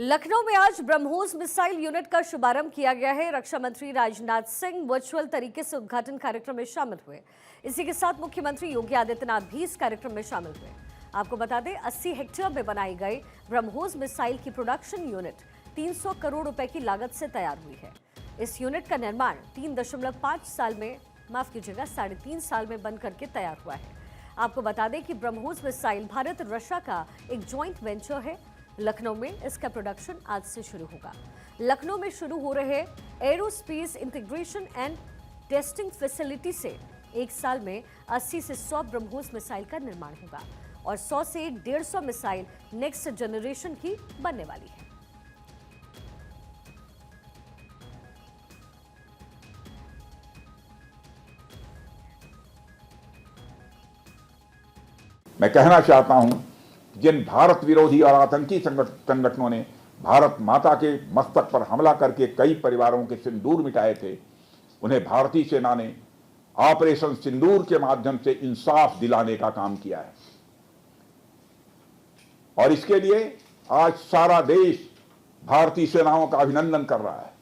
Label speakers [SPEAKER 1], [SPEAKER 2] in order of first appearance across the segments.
[SPEAKER 1] लखनऊ में आज BrahMos missile unit का शुभारंभ किया गया है। रक्षा मंत्री राजनाथ सिंह वर्चुअल तरीके से उद्घाटन कार्यक्रम में शामिल हुए। इसी के साथ मुख्यमंत्री योगी आदित्यनाथ भी इस कार्यक्रम में शामिल हुए। आपको बता दें, 80 हेक्टेयर में बनाई गई ब्रह्मोस मिसाइल की प्रोडक्शन यूनिट 300 करोड़ रुपए की लागत से तैयार हुई है। इस यूनिट का निर्माण 3.5 साल में, माफ कीजिएगा 3.5 साल में बन करके तैयार हुआ है। आपको बता दें कि ब्रह्मोस मिसाइल भारत रशिया का एक ज्वाइंट वेंचर है। लखनऊ में इसका प्रोडक्शन आज से शुरू होगा। लखनऊ में शुरू हो रहे aerospace integration and testing facility से एक साल में 80 से 100 ब्रह्मोस मिसाइल का निर्माण होगा और 100 से 150 मिसाइल नेक्स्ट जनरेशन की बनने वाली है।
[SPEAKER 2] मैं कहना चाहता हूं, जिन भारत विरोधी और आतंकी संगठनों ने भारत माता के मस्तक पर हमला करके कई परिवारों के सिंदूर मिटाए थे, उन्हें भारतीय सेना ने ऑपरेशन सिंदूर के माध्यम से इंसाफ दिलाने का काम किया है। और इसके लिए आज सारा देश भारतीय सेनाओं का अभिनंदन कर रहा है।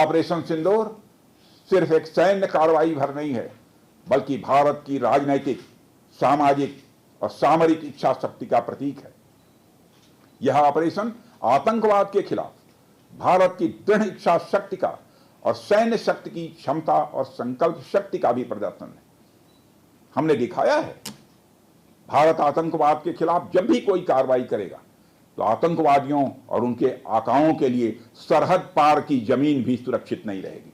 [SPEAKER 2] ऑपरेशन सिंदूर सिर्फ एक सैन्य कार्रवाई भर नहीं है, बल्कि भारत की राजनैतिक, सामाजिक और सामरिक इच्छा शक्ति का प्रतीक है। यह ऑपरेशन आतंकवाद के खिलाफ भारत की दृढ़ इच्छा शक्ति का और सैन्य शक्ति की क्षमता और संकल्प शक्ति का भी प्रदर्शन है। हमने दिखाया है, भारत आतंकवाद के खिलाफ जब भी कोई कार्रवाई करेगा तो आतंकवादियों और उनके आकाओं के लिए सरहद पार की जमीन भी सुरक्षित नहीं रहेगी।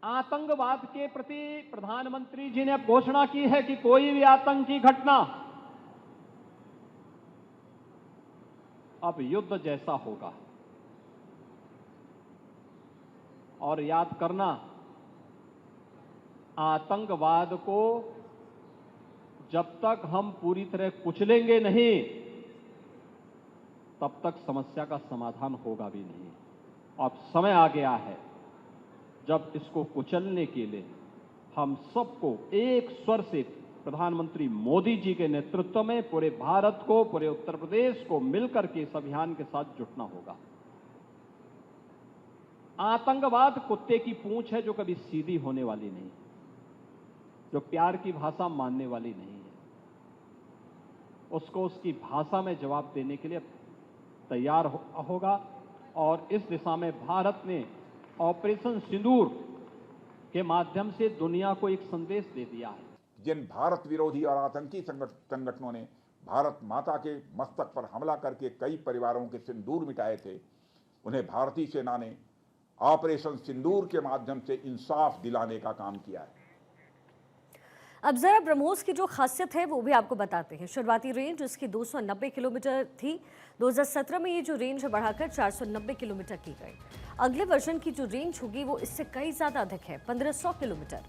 [SPEAKER 3] आतंकवाद के प्रति प्रधानमंत्री जी ने घोषणा की है कि कोई भी आतंकी घटना अब युद्ध जैसा होगा। और याद करना, आतंकवाद को जब तक हम पूरी तरह कुचलेंगे नहीं, तब तक समस्या का समाधान होगा भी नहीं। अब समय आ गया है जब इसको कुचलने के लिए हम सबको एक स्वर से प्रधानमंत्री मोदी जी के नेतृत्व में पूरे भारत को, पूरे उत्तर प्रदेश को मिलकर के इस अभियान के साथ जुटना होगा। आतंकवाद कुत्ते की पूंछ है जो कभी सीधी होने वाली नहीं, जो प्यार की भाषा मानने वाली नहीं है। उसको उसकी भाषा में जवाब देने के लिए तैयार होगा। और इस दिशा में भारत ने ऑपरेशन सिंदूर के माध्यम से दुनिया को एक संदेश दे दिया है।
[SPEAKER 2] जिन भारत विरोधी और आतंकी संगठनों ने भारत माता के मस्तक पर हमला करके कई परिवारों के सिंदूर मिटाए थे, उन्हें भारतीय सेना ने ऑपरेशन सिंदूर के माध्यम से इंसाफ दिलाने का काम किया है।
[SPEAKER 1] अब जरा ब्रह्मोस की जो खासियत है वो भी आपको बताते हैं। शुरुआती रेंज इसकी 290 किलोमीटर थी। 2017 में ये जो रेंज बढ़ाकर 490 किलोमीटर की गई। अगले वर्जन की जो रेंज होगी वो इससे कई ज्यादा अधिक है, 1500 किलोमीटर।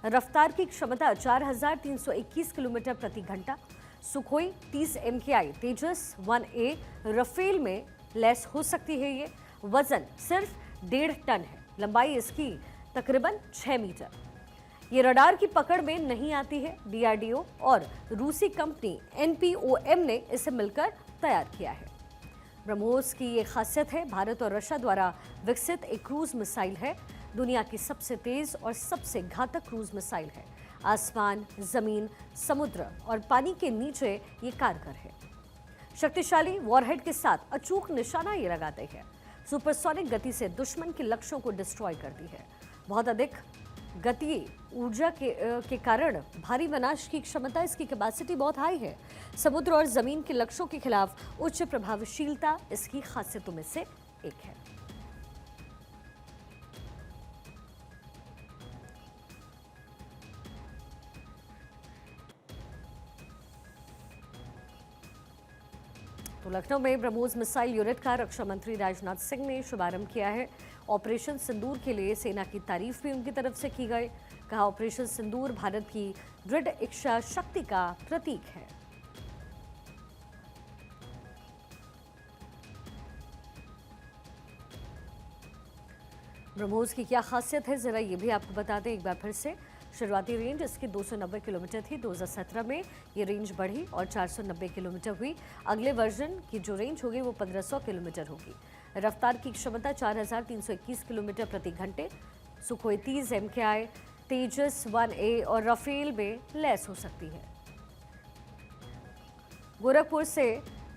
[SPEAKER 1] रफ्तार की क्षमता 4321 किलोमीटर प्रति घंटा। सुखोई 30 MKI तेजस 1A राफेल में लैस हो सकती है। ये वजन सिर्फ 1.5 टन है। लंबाई इसकी तकरीबन 6 मीटर। ये रडार की पकड़ में नहीं आती है। DRDO और रूसी कंपनी NPOM ने इसे मिलकर तैयार किया है। ब्रह्मोस की ये खासियत है, भारत और रशिया द्वारा विकसित एक क्रूज मिसाइल है। दुनिया की सबसे तेज और सबसे घातक क्रूज मिसाइल है। आसमान, जमीन, समुद्र और पानी के नीचे ये कारगर है। शक्तिशाली वॉरहेड के साथ अचूक निशाना ये लगाते हैं। सुपरसोनिक गति से दुश्मन के लक्ष्यों को डिस्ट्रॉय करती है। बहुत अधिक गति ऊर्जा के कारण भारी विनाश की क्षमता, इसकी कैपेसिटी बहुत हाई है। समुद्र और जमीन के लक्ष्यों के खिलाफ उच्च प्रभावशीलता इसकी खासियतों में से एक है। तो लखनऊ में ब्रह्मोस मिसाइल यूनिट का रक्षा मंत्री राजनाथ सिंह ने शुभारंभ किया है। ऑपरेशन सिंदूर के लिए सेना की तारीफ भी उनकी तरफ से की गई। कहा, ऑपरेशन सिंदूर भारत की दृढ़ इच्छा शक्ति का प्रतीक है। ब्रह्मोस की क्या खासियत है, जरा ये भी आपको बता दें एक बार फिर से। शुरुआती रेंज इसकी 290 किलोमीटर थी। 2017 में ये रेंज बढ़ी और 490 किलोमीटर हुई। अगले वर्जन की जो रेंज होगी वो 1500 किलोमीटर होगी। रफ्तार की क्षमता 4,321 किलोमीटर प्रति घंटे। सुखोई 30, MKI, तेजस 1A और राफेल में लैस हो सकती है। गोरखपुर से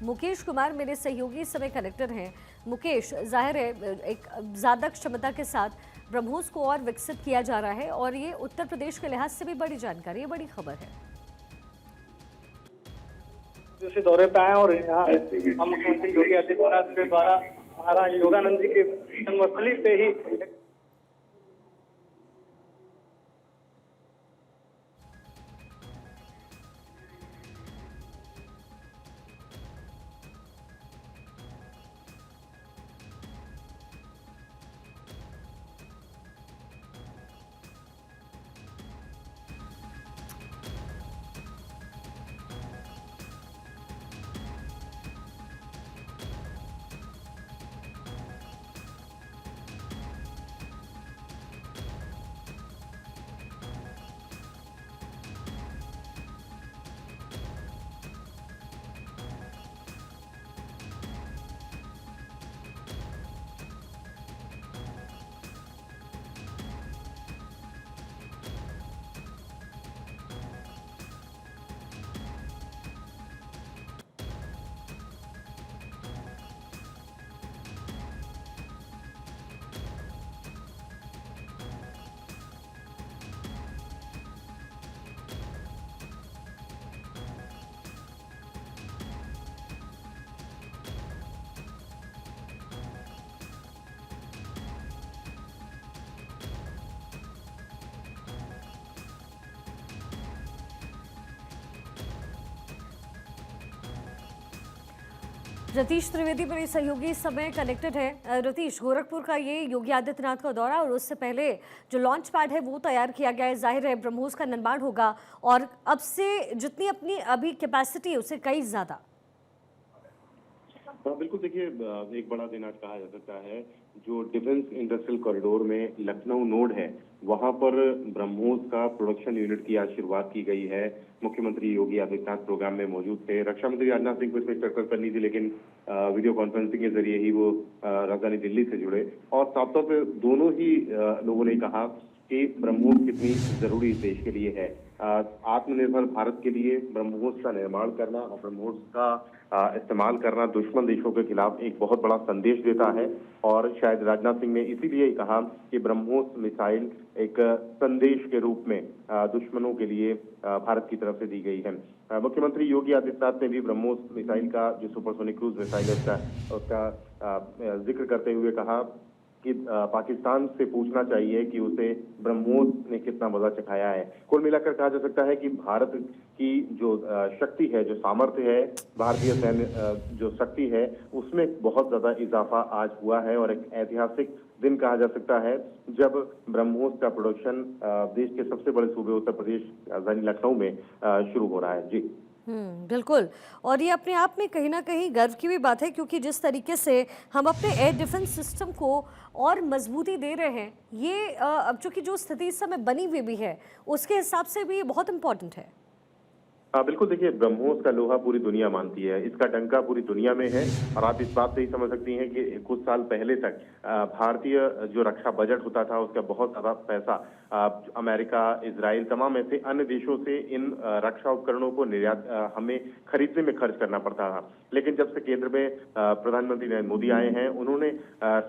[SPEAKER 1] मुकेश कुमार मेरे सहयोगी इस समय कनेक्टर हैं। मुकेश, जाहिर है एक ज्यादा क्षमता के साथ ब्रह्मोस को और विकसित किया जा रहा है और ये उत्तर प्रदेश के लिहाज से भी बड़ी जानकारी है, बड़ी खबर है।
[SPEAKER 4] दूसरे दौरे पे आए और यहाँ हम मुख्यमंत्री योगी आदित्यनाथ के द्वारा महाराज योगानंद जी के जन्मस्थली से ही
[SPEAKER 1] रतीश त्रिवेदी मेरे सहयोगी इस समय कनेक्टेड है। रतीश, गोरखपुर का ये योगी आदित्यनाथ का दौरा और उससे पहले जो लॉन्च पैड है वो तैयार किया गया है। जाहिर है ब्रह्मोस का निर्माण होगा और अब से जितनी अपनी अभी कैपेसिटी है उससे कई ज्यादा।
[SPEAKER 5] हाँ बिल्कुल, देखिए एक बड़ा दिन आज कहा जा सकता है। जो डिफेंस इंडस्ट्रियल कॉरिडोर में लखनऊ नोड है वहां पर ब्रह्मोस का प्रोडक्शन यूनिट की आज शुरुआत की गई है। मुख्यमंत्री योगी आदित्यनाथ प्रोग्राम में मौजूद थे। रक्षा मंत्री राजनाथ सिंह को इसमें शिरकत करनी थी, लेकिन वीडियो कॉन्फ्रेंसिंग के जरिए ही वो राजधानी दिल्ली से जुड़े और साफ तौर पर दोनों ही लोगों ने कहा कि ब्रह्मोस कितनी जरूरी देश के लिए है। आत्मनिर्भर भारत के लिए ब्रह्मोस का निर्माण करना और ब्रह्मोस का इस्तेमाल करना दुश्मन देशों के खिलाफ एक बहुत बड़ा संदेश देता है और शायद राजनाथ सिंह ने इसीलिए कहा कि ब्रह्मोस मिसाइल एक संदेश के रूप में दुश्मनों के लिए भारत की तरफ से दी गई है। मुख्यमंत्री योगी आदित्यनाथ ने भी ब्रह्मोस मिसाइल का जो सुपरसोनिक क्रूज मिसाइल है उसका जिक्र करते हुए कहा कि पाकिस्तान से पूछना चाहिए कि उसे ब्रह्मोस ने कितना मजा चखाया है। कुल मिलाकर कहा जा सकता है कि भारत की जो शक्ति है, जो सामर्थ्य है, भारतीय सैन्य जो शक्ति है, उसमें बहुत ज्यादा इजाफा आज हुआ है और एक ऐतिहासिक दिन कहा जा सकता है जब ब्रह्मोस का प्रोडक्शन देश के सबसे बड़े सूबे उत्तर प्रदेश राजधानी लखनऊ में शुरू हो रहा है। जी
[SPEAKER 1] बिल्कुल, और ये अपने आप में कहीं ना कहीं गर्व की भी बात है, क्योंकि जिस तरीके से हम अपने एयर डिफेंस सिस्टम को और मजबूती दे रहे हैं, ये अब चूंकि जो स्थिति इस समय बनी हुई भी है उसके हिसाब से भी ये बहुत इम्पोर्टेंट है।
[SPEAKER 5] बिल्कुल, देखिए ब्रह्मोस का लोहा पूरी दुनिया मानती है, इसका डंका पूरी दुनिया में है और आप इस बात से ही समझ सकती हैं कि कुछ साल पहले तक भारतीय जो रक्षा बजट होता था उसका बहुत ज्यादा पैसा अमेरिका, इजराइल, तमाम ऐसे अन्य देशों से इन रक्षा उपकरणों को निर्यात हमें खरीदने में खर्च करना पड़ता था। लेकिन जब से केंद्र में प्रधानमंत्री नरेंद्र मोदी आए हैं, उन्होंने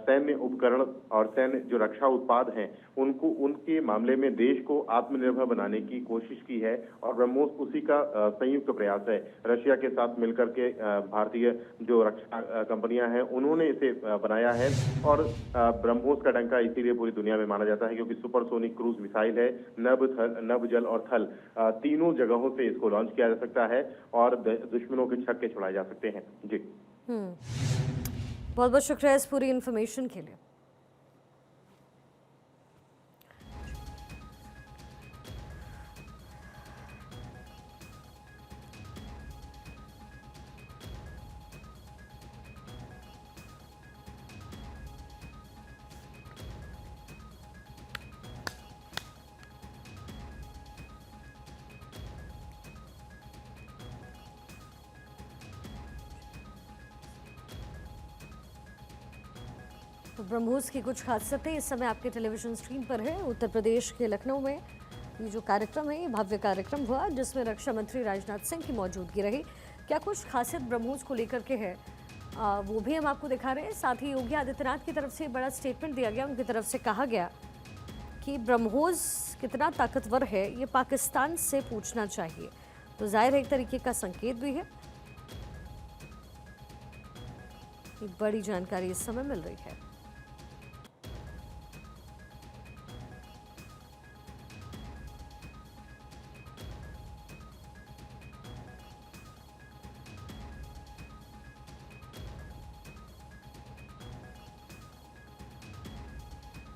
[SPEAKER 5] सैन्य उपकरण और सैन्य जो रक्षा उत्पाद हैं उनको उनके मामले में देश को आत्मनिर्भर बनाने की कोशिश की है और ब्रह्मोस उसी का संयुक्त प्रयास है। रशिया के साथ मिलकर के भारतीय जो रक्षा कंपनियां हैं उन्होंने इसे बनाया है और ब्रह्मोस का डंका इसीलिए पूरी दुनिया में माना जाता है क्योंकि सुपरसोनिक क्रूज मिसाइल है। नभ, जल और थल तीनों जगहों से इसको लॉन्च किया जा सकता है और दुश्मनों के छक्के छुड़ाए जा सकते हैं। जी
[SPEAKER 1] बहुत बहुत शुक्रिया इस पूरी इन्फॉर्मेशन के लिए। तो ब्रह्मोस की कुछ खासियतें इस समय आपके टेलीविजन स्क्रीन पर है। उत्तर प्रदेश के लखनऊ में ये जो कार्यक्रम है, ये भव्य कार्यक्रम हुआ जिसमें रक्षा मंत्री राजनाथ सिंह की मौजूदगी रही। क्या कुछ खासियत ब्रह्मोस को लेकर के है वो भी हम आपको दिखा रहे हैं। साथ ही योगी आदित्यनाथ की तरफ से बड़ा स्टेटमेंट दिया गया। उनकी तरफ से कहा गया कि ब्रह्मोस कितना ताकतवर है ये पाकिस्तान से पूछना चाहिए। तो जाहिर है एक तरीके का संकेत भी है। एक बड़ी जानकारी इस समय मिल रही है।